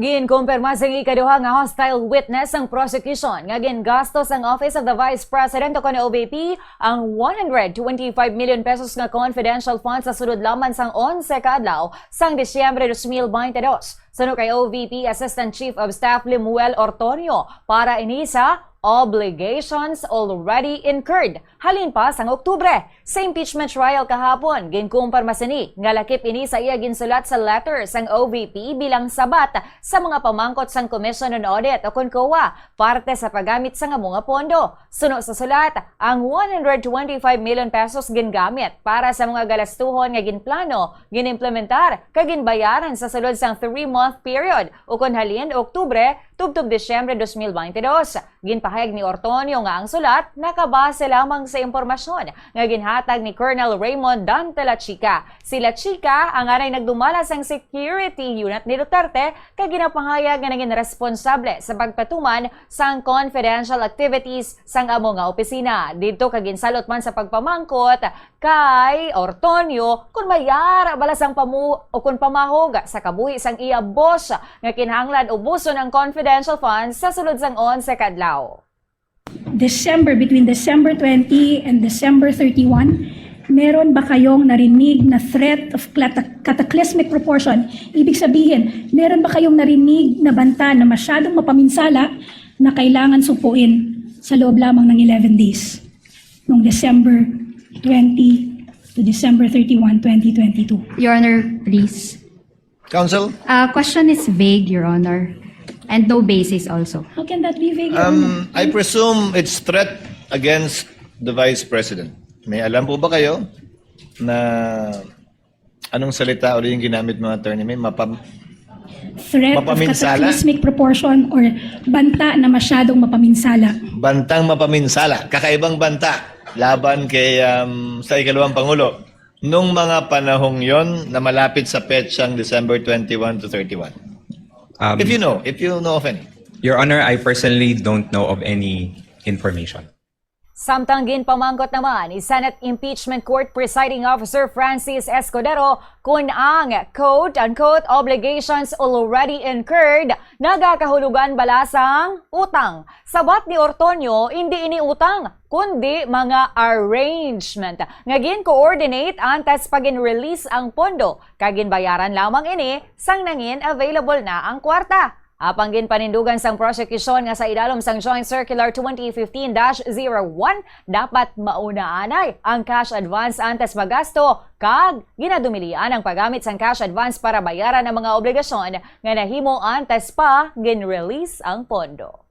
Ginkumpirma sa ikaduha nga hostile witness ang prosecution nga gingastos ang Office of the Vice President o OVP ang 125 million pesos nga confidential funds sa sunod lamang sang 11 ka adlaw sang Disyembre 2022. Suno kay OVP Assistant Chief of Staff Lemuel Ortonio para inisa obligations already incurred. Halin pa sang Oktubre, sa impeachment trial kahapon, ginkumpirma sini nga lakip ini sa iya ginsulat sa letter sang OVP bilang sabat sa mga pamangkot sang Commission on Audit o COA parte sa paggamit sa nga mga pondo. Suno sa sulat, ang 125 million pesos gingamit para sa mga galastuhon nga ginplano, ginimplementar, kag ginbayaran sa sulod sang 3-month period o kun halin Oktubre tubtob Disyembre 2022. Ginpahayag ni Ortonio nga ang sulat nakabase lamang sa impormasyon nga ginhatag ni Colonel Raymond Dante La Chica. Si La Chica ang anay nagdumala sang security unit ni Duterte kag ginapahayag nga naging responsable sa pagpatuman sang confidential activities sang amo nga opisina. Dito kag ginsalot man sa pagpamangkot kay Ortonio kung mayara bala sang kung pamahog sa kabuhi sang iya boss nga kinahanglan ubuson ang confidential funds sa sulod sang 11 ka adlaw. Between December 20 and December 31, meron ba kayong narinig na threat of cataclysmic proportion? Ibig sabihin, meron ba kayong narinig na banta na masyadong mapaminsala na kailangan supuin sa loob lamang ng 11 days? Noong December 20 to December 31, 2022. Your Honor, please. Counsel? Question is vague, Your Honor, and no basis also. How can that be vague? Your Honor? I presume it's threat against the Vice President. May alam po ba kayo na anong salita ulit yung ginamit mga attorney? May Threat of mapaminsala? cataclysmic proportion or banta na masyadong mapaminsala. Bantang mapaminsala. Kakaibang banta laban kay sa ikalawang Pangulo. Nung mga panahong yon na malapit sa petsang December 21 to 31. If you know of any. Your Honor, I personally don't know of any information. Samtang ginpamangkot naman ni Senate Impeachment Court Presiding Officer Francis Escudero kung ang quote-unquote obligations already incurred nagakahulugan balasang utang. Sabat ni Ortonio, hindi ini utang, kundi mga arrangement. Nga coordinate antes pagin-release ang pondo, kagin bayaran lamang ini sang nangin available na ang kwarta. Apang ginpanindugan sang prosecution nga sa idalom sang Joint Circular 2015-01 dapat maunaanay ang cash advance antes magasto kag ginadumilian ang paggamit sang cash advance para bayaran ang mga obligasyon nga nahimo antes pa gin-release ang pondo.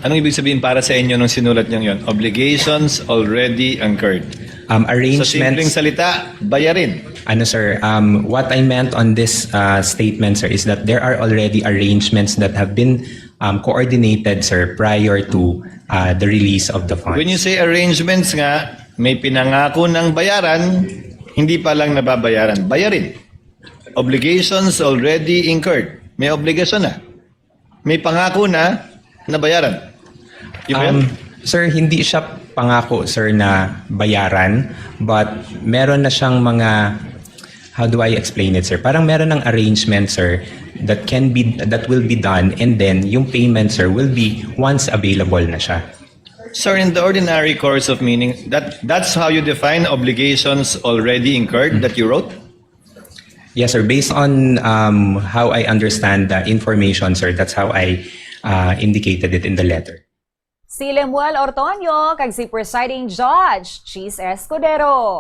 Anong ibig sabihin para sa inyo nung sinulat niyo yon? Obligations already incurred. Sa simpleng Arrangements, salita, bayarin. sir, what I meant on this statement, sir, is that there are already arrangements that have been coordinated, sir, prior to the release of the funds. When you say arrangements nga, may pinangako ng bayaran, hindi pa lang nababayaran. Bayarin. Obligations already incurred. May obligasyon na. May pangako na bayaran. Yun ba yun? Sir, hindi siya pangako, sir, na bayaran, but meron na siyang mga, how do I explain it, sir? Parang meron ng arrangement, sir, that will be done, and then yung payment, sir, will be once available na siya. Sir, in the ordinary course of meaning, that's how you define obligations already incurred that you wrote? Yes, sir. Based on how I understand the information, sir, that's how I indicated it in the letter. Si Lemuel Ortonio kag si Presiding Judge Cheese Escudero.